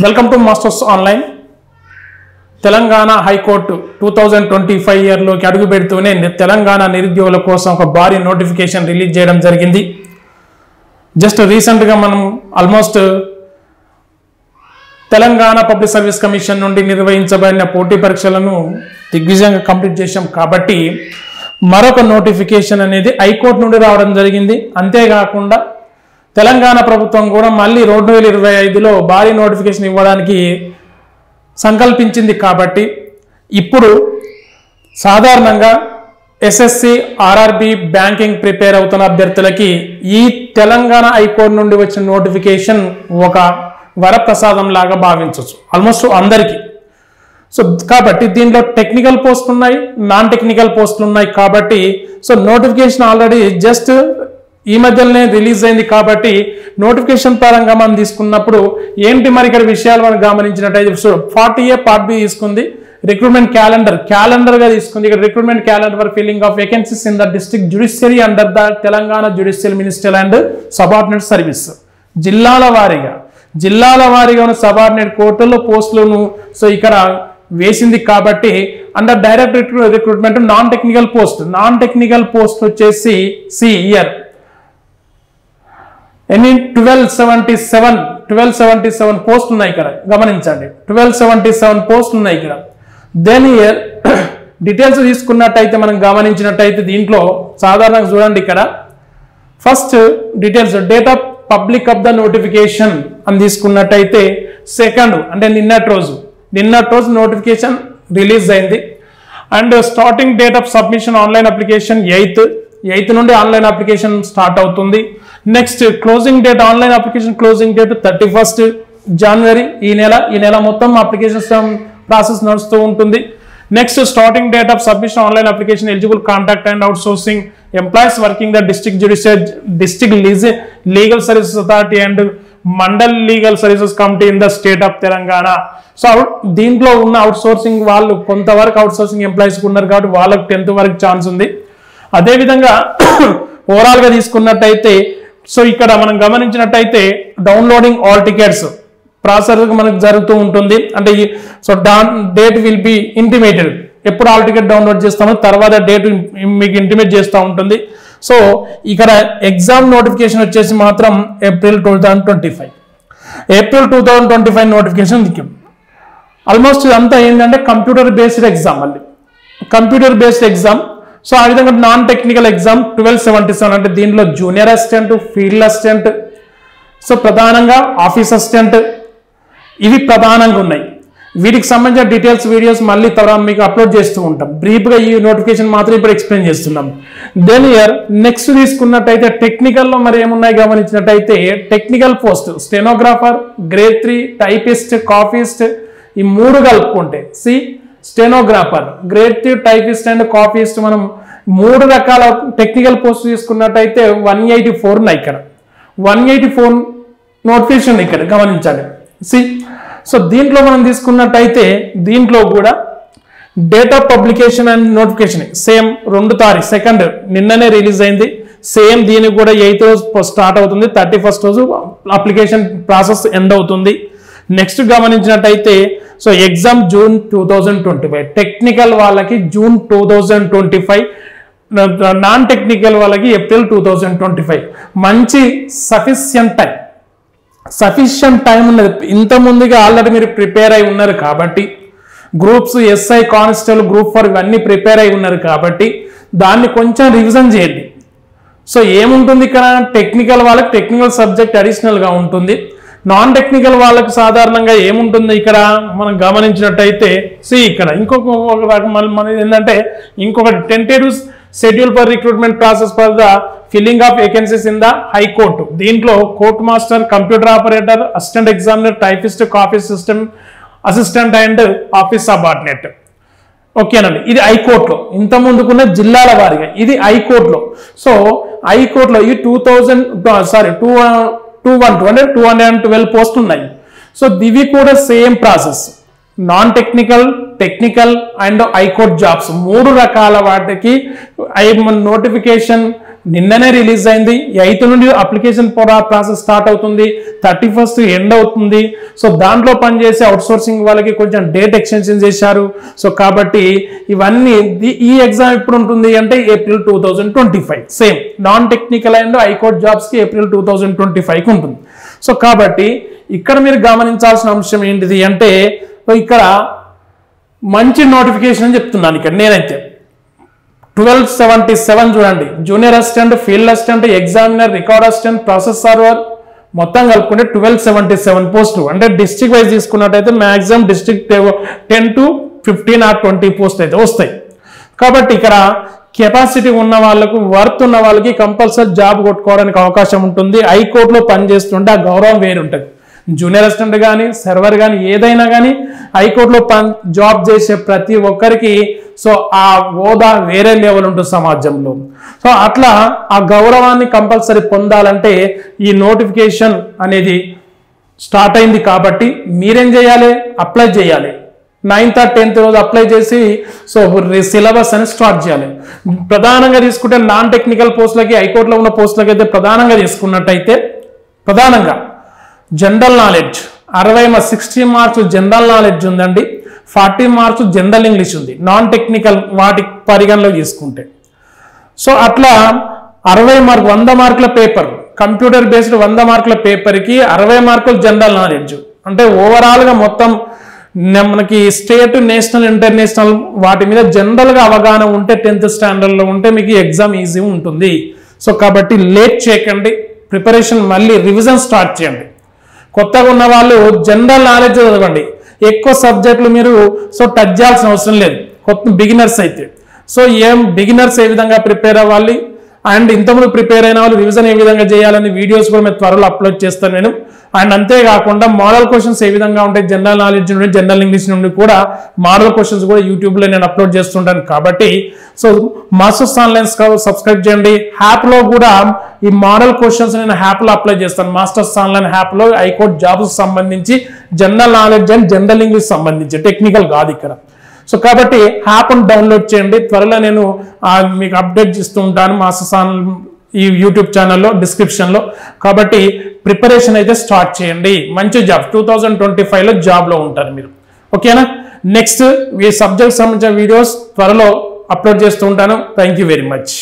Welcome to masters online. Telangana high court 2025 ఇయర్లోకి అడుగు పెడుతూనే తెలంగాణ నిరుద్యోగుల కోసం ఒక భారీ నోటిఫికేషన్ రిలీజ్ చేయడం జరిగింది. జస్ట్ రీసెంట్గా మనం almost Telangana public service commission నుండి నిర్వహించబడిన పోటీ పరీక్షలను దిగ్విజయంగా కంప్లీట్ చేశాం కాబట్టి మరొక నోటిఫికేషన్ అనేది హైకోర్టు నుండి రావడం జరిగింది. అంతేకాకుండా తెలంగాణ ప్రభుత్వం కూడా మళ్ళీ 2025లో భారీ నోటిఫికేషన్ ఇవ్వడానికి సంకల్పించింది. కాబట్టి ఇప్పుడు సాధారణంగా ఎస్ఎస్సి, ఆర్ఆర్బి, బ్యాంకింగ్ ప్రిపేర్ అవుతున్న అభ్యర్థులకి ఈ తెలంగాణ హైకోర్టు నుండి వచ్చిన నోటిఫికేషన్ ఒక వరప్రసాదం లాగా భావించవచ్చు ఆల్మోస్ట్ అందరికీ. సో కాబట్టి దీంట్లో టెక్నికల్ పోస్టులు ఉన్నాయి, నాన్ టెక్నికల్ పోస్టులు ఉన్నాయి. కాబట్టి సో నోటిఫికేషన్ ఆల్రెడీ జస్ట్ ఈ మధ్యలోనే రిలీజ్ అయింది. కాబట్టి నోటిఫికేషన్ పరంగా మనం తీసుకున్నప్పుడు ఏంటి మరి ఇక్కడ విషయాలు మనం గమనించినట్టయితే 40A పార్ట్ బి తీసుకుంది. రిక్రూట్మెంట్ క్యాలెండర్గా తీసుకుంది. ఇక్కడ recruitment calendar for filling of vacancies in the district judiciary under the Telangana judicial minister and subordinate service. జిల్లాల వారీగా ఉన్న సబార్డినేట్ కోర్టుల్లో పోస్టులను సో ఇక్కడ వేసింది. కాబట్టి under direct recruitment non technical post వచ్చేసి సి ఇయర్ 1277 పోస్టులు ఉన్నాయి ఇక్కడ గమనించండి. 1277 పోస్టులు ఉన్నాయి ఇక్కడ. దెన్ ఇయర్ డీటెయిల్స్ తీసుకున్నట్టయితే మనం గమనించినట్టయితే దీంట్లో సాధారణంగా చూడండి ఇక్కడ first details date of public of the notification అని తీసుకున్నట్టయితే సెకండ్ అంటే నిన్నటి రోజు నోటిఫికేషన్ రిలీజ్ అయింది. And starting date of submission online application 8th నుండి ఆన్లైన్ అప్లికేషన్ స్టార్ట్ అవుతుంది. Next closing date online application closing date 31st జనవరి. ఈ నెల మొత్తం అప్లికేషన్ ప్రాసెస్ నడుస్తూ ఉంటుంది. Next starting date of submission online application eligible contract and out sourcing employees working the district legal services authority and mandal legal services committee in the state of Telangana. So దీంట్లో ఉన్న out sourcing వాళ్ళు కొంతవరకు out sourcing employees ఉన్నారు కాబట్టి వాళ్ళకి 10th వరకు chance ఉంది. అదేవిధంగా ఓవరాల్ గా తీసుకున్నట్టయితే సో ఇక్కడ మనం గమనించినట్టయితే డౌన్లోడింగ్ ఆల్ టికెట్స్ ప్రాసెస్ మనకు జరుగుతూ ఉంటుంది. అంటే so date will be intimated. ఎప్పుడు ఆల్ టికెట్ డౌన్లోడ్ చేస్తామో తర్వాత డేట్ మీకు ఇంటిమేట్ చేస్తూ ఉంటుంది. సో ఇక్కడ ఎగ్జామ్ నోటిఫికేషన్ వచ్చేసి మాత్రం ఏప్రిల్ 2025 నోటిఫికేషన్ దిక్కాం. ఆల్మోస్ట్ ఇదంతా ఏంటంటే కంప్యూటర్ బేస్డ్ ఎగ్జామ్. సో ఆ విధంగా నాన్ టెక్నికల్ ఎగ్జామ్ 1277 అంటే దీంట్లో junior assistant, field assistant, so ప్రధానంగా ఆఫీస్ అసిస్టెంట్ ఇవి ప్రధానంగా ఉన్నాయి. వీటికి సంబంధించిన డీటెయిల్స్ వీడియోస్ మళ్ళీ తర్వాత మీకు అప్లోడ్ చేస్తూ ఉంటాం. బ్రీఫ్గా ఈ నోటిఫికేషన్ మాత్రం ఇప్పుడు ఎక్స్ప్లెయిన్ చేస్తున్నాం. దెన్ ఇయర్ నెక్స్ట్ తీసుకున్నట్టయితే టెక్నికల్లో మరి ఏమున్నాయి గమనించినట్టయితే technical post stenographer, grade 3, typist, copyist ఈ 3 కలుపుకుంటే stenographer, grade 3, typist and copyist మనం 3 రకాల టెక్నికల్ పోస్ట్ తీసుకున్నట్టయితే 184 ఉన్నాయి ఇక్కడ. 184 నోటిఫికేషన్ ఇక్కడ గమనించాలి. సో దీంట్లో మనం తీసుకున్నట్టయితే దీంట్లో కూడా date of publication and notification same 2 తారీఖు 2nd నిన్ననే రిలీజ్ అయింది. సేమ్ దీనికి కూడా 8th రోజు స్టార్ట్ అవుతుంది. 31st రోజు అప్లికేషన్ ప్రాసెస్ ఎండ్ అవుతుంది. నెక్స్ట్ గమనించినట్టయితే సో ఎగ్జామ్ June 2025, టెక్నికల్ వాళ్ళకి June 2025, నాన్ టెక్నికల్ వాళ్ళకి April 2025. మంచి సఫిషియంట్ టైం ఉన్నది. ఇంత ముందుగా ఆల్రెడీ మీరు ప్రిపేర్ అయి ఉన్నారు కాబట్టి గ్రూప్స్ ఎస్ఐ, కానిస్టేబుల్, గ్రూప్ 4 ఇవన్నీ ప్రిపేర్ అయి ఉన్నారు కాబట్టి దాన్ని కొంచెం రివిజన్ చేయండి. సో ఏముంటుంది ఇక్కడ టెక్నికల్ వాళ్ళకి టెక్నికల్ సబ్జెక్ట్ అడిషనల్గా ఉంటుంది. నాన్ టెక్నికల్ వాళ్ళకి సాధారణంగా ఏముంటుంది ఇక్కడ మనం గమనించినట్టయితే ఇక్కడ ఇంకొక మన ఏంటంటే ఇంకొకటి tentative schedule for recruitment process for the filling of vacancies in the high court. దీంట్లో court master, computer operator, assistant examiner, typist, copyist system assistant and office subordinate. ఓకేనండి, ఇది హైకోర్టులో. ఇంత ముందుకున్న జిల్లాల వారీగా ఇది హైకోర్టులో. సో హైకోర్టులో ఈ 212 పోస్టులు ఉన్నాయి. సో ఇవి కూడా same process non technical, technical and high court jobs 3 రకాల వాటికి నోటిఫికేషన్ నిన్ననే రిలీజ్ అయింది. 8th నుండి అప్లికేషన్ ప్రాసెస్ స్టార్ట్ అవుతుంది, 31st ఎండ్ అవుతుంది. సో దాంట్లో పనిచేసే అవుట్సోర్సింగ్ వాళ్ళకి కొంచెం డేట్ ఎక్స్టెన్షన్ చేశారు. సో కాబట్టి ఇవన్నీ ఈ ఎగ్జామ్ ఎప్పుడు ఉంటుంది అంటే April 2025. Same non technical and high court జాబ్స్కి ఏప్రిల్ 2025కి ఉంటుంది. సో కాబట్టి ఇక్కడ మీరు గమనించాల్సిన అంశం ఏంటిది అంటే ఇక్కడ మంచి నోటిఫికేషన్ అని చెప్తున్నాను. ఇక్కడ నేనైతే 1277 చూడండి, junior assistant, field assistant, examiner, record assistant, process server మొత్తం కలుపుకుంటే 1277 పోస్టులు. అంటే డిస్ట్రిక్ట్ వైజ్ తీసుకున్నట్టయితే మ్యాక్సిమం డిస్ట్రిక్ట్ 10 to 15 or 20 పోస్టులు అయితే వస్తాయి. కాబట్టి ఇక్కడ కెపాసిటీ ఉన్న వాళ్ళకు, వర్త్ ఉన్న వాళ్ళకి కంపల్సరీ జాబ్ కొట్టుకోవడానికి అవకాశం ఉంటుంది. హైకోర్టులో పనిచేస్తుంటే ఆ గౌరవం వేరు ఉంటుంది. జూనియర్ అసిస్టెంట్ కానీ, సర్వర్ కానీ, ఏదైనా కానీ హైకోర్టులో జాబ్ చేసే ప్రతి ఒక్కరికి సో ఆ హోదా వేరే లెవెల్ ఉంటుంది సమాజంలో. సో అట్లా ఆ గౌరవాన్ని కంపల్సరీ పొందాలంటే ఈ నోటిఫికేషన్ అనేది స్టార్ట్ అయింది. కాబట్టి మీరేం చేయాలి? అప్లై చేయాలి. 9th or 10th రోజు అప్లై చేసి సో సిలబస్ అని స్టార్ట్ చేయాలి. ప్రధానంగా తీసుకుంటే నాన్ టెక్నికల్ పోస్టులకి, హైకోర్టులో ఉన్న పోస్టులకి అయితే ప్రధానంగా తీసుకున్నట్టయితే ప్రధానంగా general knowledge 60 marks general knowledge ఉందండి, 40 మార్క్స్ జనరల్ ఇంగ్లీష్ ఉంది. నాన్ టెక్నికల్ వాటి పరిగణలో తీసుకుంటే సో అట్లా 60 మార్కులు 100 మార్కుల పేపర్, కంప్యూటర్ బేస్డ్ 100 మార్కుల పేపర్కి 60 మార్కులు జనరల్ నాలెడ్జ్. అంటే ఓవరాల్గా మొత్తం మనకి స్టేట్, నేషనల్, ఇంటర్నేషనల్ వాటి మీద జనరల్గా అవగాహన ఉంటే 10th స్టాండర్డ్లో ఉంటే మీకు ఎగ్జామ్ ఈజీ ఉంటుంది. సో కాబట్టి లేట్ చేయకండి, ప్రిపరేషన్ మళ్ళీ రివిజన్ స్టార్ట్ చేయండి. కొత్తగా ఉన్న వాళ్ళు జనరల్ నాలెడ్జ్ చదవండి. ఎక్కువ సబ్జెక్టులు మీరు సో టచ్ చేయాల్సిన అవసరం లేదు కొత్త బిగినర్స్ అయితే. సో బిగినర్స్ ఏ విధంగా ప్రిపేర్ అవ్వాలి అండ్ ఇంతకుముందు ప్రిపేర్ అయిన వాళ్ళు రివిజన్ ఏ విధంగా చేయాలని వీడియోస్ కూడా మేము త్వరలో అప్లోడ్ చేస్తాను నేను. అండ్ అంతేకాకుండా మోడల్ క్వశ్చన్స్ ఏ విధంగా ఉంటాయి, జనరల్ నాలెడ్జ్ నుండి, జనరల్ ఇంగ్లీష్ నుండి కూడా మోడల్ క్వశ్చన్స్ కూడా యూట్యూబ్లో నేను అప్లోడ్ చేస్తుంటాను. కాబట్టి సో మాస్టర్స్ ఆన్లైన్ సబ్స్క్రైబ్ చేయండి. యాప్లో కూడా ఈ మోడల్ క్వశ్చన్స్ నేను యాప్లో అప్లై చేస్తాను. మాస్టర్స్ ఆన్లైన్ యాప్లో హైకోర్టు జాబ్స్ సంబంధించి general knowledge and general English సంబంధించి, టెక్నికల్ కాదు ఇక్కడ. సో కాబట్టి యాప్ను డౌన్లోడ్ చేయండి. త్వరలో నేను మీకు అప్డేట్ చేస్తూ ఉంటాను మాస్టర్స్ ఆన్లైన్ ఈ యూట్యూబ్ ఛానల్లో, డిస్క్రిప్షన్లో. కాబట్టి ప్రిపరేషన్ అయితే స్టార్ట్ చేయండి. మంచి జాబ్ 2025లో జాబ్లో ఉంటారు మీరు. ఓకేనా? నెక్స్ట్ ఈ సబ్జెక్ట్ సంబంధించిన వీడియోస్ త్వరలో అప్లోడ్ చేస్తూ ఉంటాను. Thank you very much.